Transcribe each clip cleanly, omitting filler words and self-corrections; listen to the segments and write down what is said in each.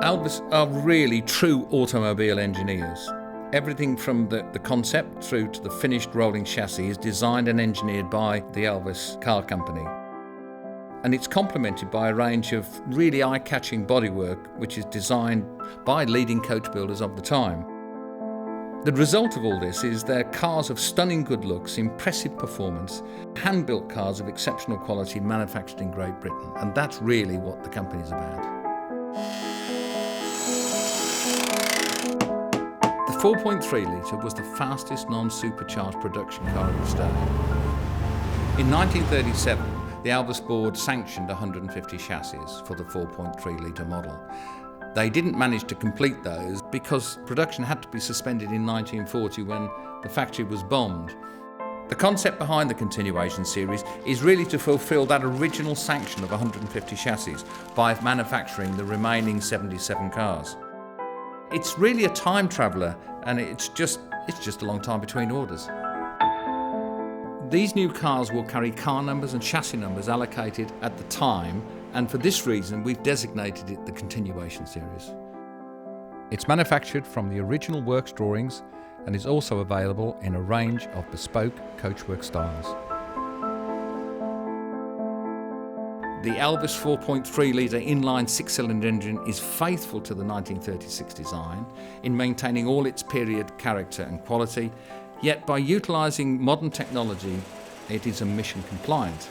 Alvis are really true automobile engineers. Everything from the concept through to the finished rolling chassis is designed and engineered by the Alvis car company. And it's complemented by a range of really eye-catching bodywork which is designed by leading coach builders of the time. The result of all this is they're cars of stunning good looks, impressive performance, hand-built cars of exceptional quality manufactured in Great Britain. And that's really what the company's about. The 4.3 litre was the fastest non-supercharged production car of its day. In 1937, the Alvis board sanctioned 150 chassis for the 4.3 litre model. They didn't manage to complete those because production had to be suspended in 1940 when the factory was bombed. The concept behind the continuation series is really to fulfil that original sanction of 150 chassis by manufacturing the remaining 77 cars. It's really a time traveller, and it's just a long time between orders. These new cars will carry car numbers and chassis numbers allocated at the time, and for this reason we've designated it the Continuation Series. It's manufactured from the original works drawings and is also available in a range of bespoke coachwork styles. The Alvis 4.3 litre inline 6-cylinder engine is faithful to the 1936 design in maintaining all its period character and quality, yet by utilising modern technology it is emission compliant.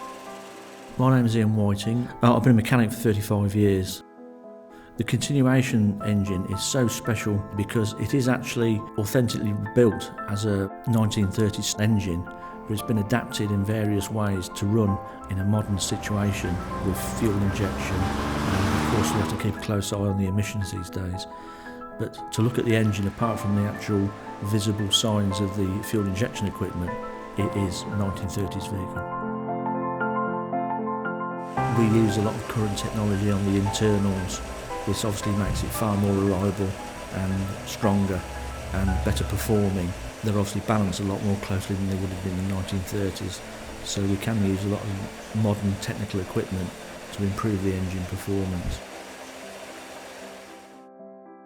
My name is Ian Whiting. I've been a mechanic for 35 years. The continuation engine is so special because it is actually authentically built as a 1930s engine, but it's been adapted in various ways to run in a modern situation with fuel injection, and of course we have to keep a close eye on the emissions these days. But to look at the engine, apart from the actual visible signs of the fuel injection equipment, it is a 1930s vehicle. We use a lot of current technology on the internals. This obviously makes it far more reliable and stronger and better performing. They're obviously balanced a lot more closely than they would have been in the 1930s, so we can use a lot of modern technical equipment to improve the engine performance.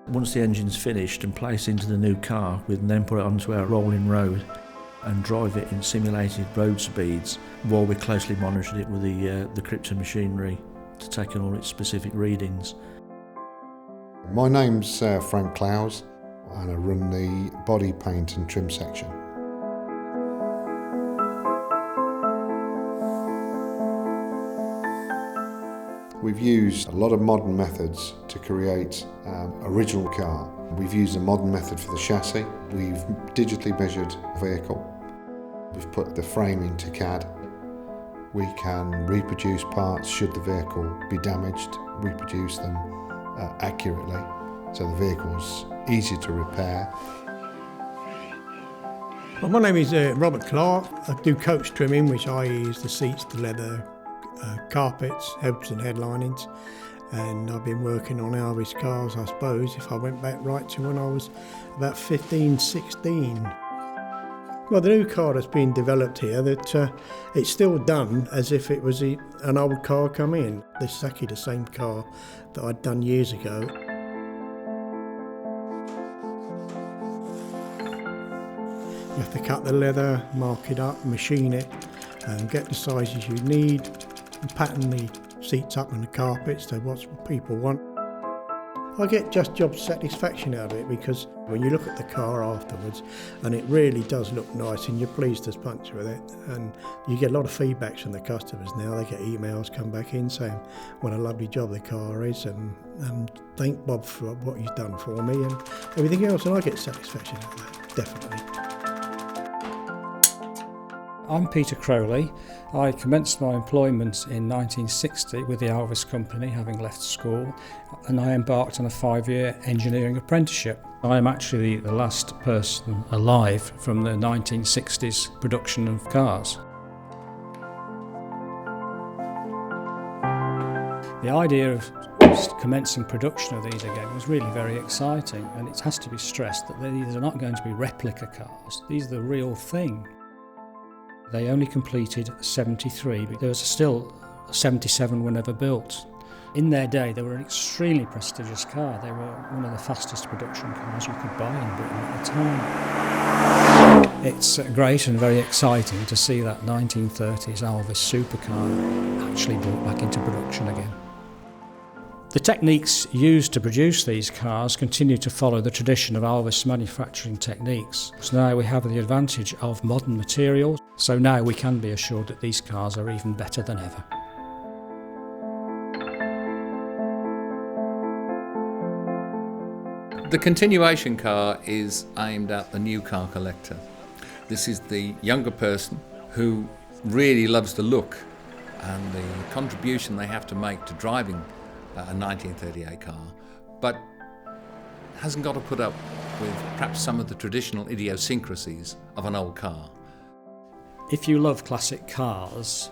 Once the engine's finished and placed into the new car, we can then put it onto our rolling road and drive it in simulated road speeds while we closely monitor it with the Krypton machinery to take in all its specific readings. My name's Frank Clowes and I run the body paint and trim section. We've used a lot of modern methods to create original car. We've used a modern method for the chassis. We've digitally measured the vehicle. We've put the frame into CAD. We can reproduce parts should the vehicle be damaged, reproduce them accurately, so the vehicle's easy to repair. Well, my name is Robert Clark. I do coach trimming, which I use the seats, the leather, carpets, hubs and headlinings, and I've been working on Alvis cars, I suppose, if I went back right to when I was about 15, 16. Well, the new car that's been developed here, that it's still done as if it was an old car come in. It's exactly the same car that I'd done years ago. You have to cut the leather, mark it up, machine it, and get the sizes you need, and pattern the seats up and the carpets to what people want. I get just job satisfaction out of it because when you look at the car afterwards, and it really does look nice and you're pleased as punch with it, and you get a lot of feedbacks from the customers now. They get emails come back in saying what a lovely job the car is, and thank Bob for what he's done for me and everything else, and I get satisfaction out of that, definitely. I'm Peter Crowley. I commenced my employment in 1960 with the Alvis company, having left school, and I embarked on a 5-year engineering apprenticeship. I am actually the last person alive from the 1960s production of cars. The idea of commencing production of these again was really very exciting, and it has to be stressed that these are not going to be replica cars. These are the real thing. They only completed 73, but there was still 77 were never built. In their day, they were an extremely prestigious car. They were one of the fastest production cars you could buy in Britain at the time. It's great and very exciting to see that 1930s Alvis supercar actually brought back into production again. The techniques used to produce these cars continue to follow the tradition of Alvis manufacturing techniques. So now we have the advantage of modern materials, so now we can be assured that these cars are even better than ever. The continuation car is aimed at the new car collector. This is the younger person who really loves the look and the contribution they have to make to driving a 1938 car, but hasn't got to put up with perhaps some of the traditional idiosyncrasies of an old car. If you love classic cars,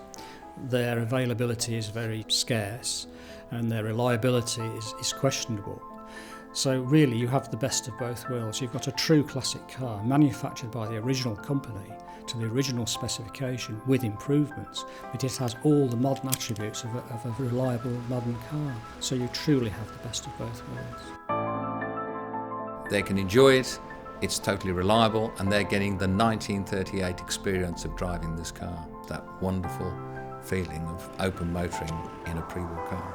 their availability is very scarce and their reliability is questionable. So really you have the best of both worlds. You've got a true classic car manufactured by the original company to the original specification with improvements, but it has all the modern attributes of a reliable modern car. So you truly have the best of both worlds. They can enjoy it, it's totally reliable, and they're getting the 1938 experience of driving this car, that wonderful feeling of open motoring in a pre-war car.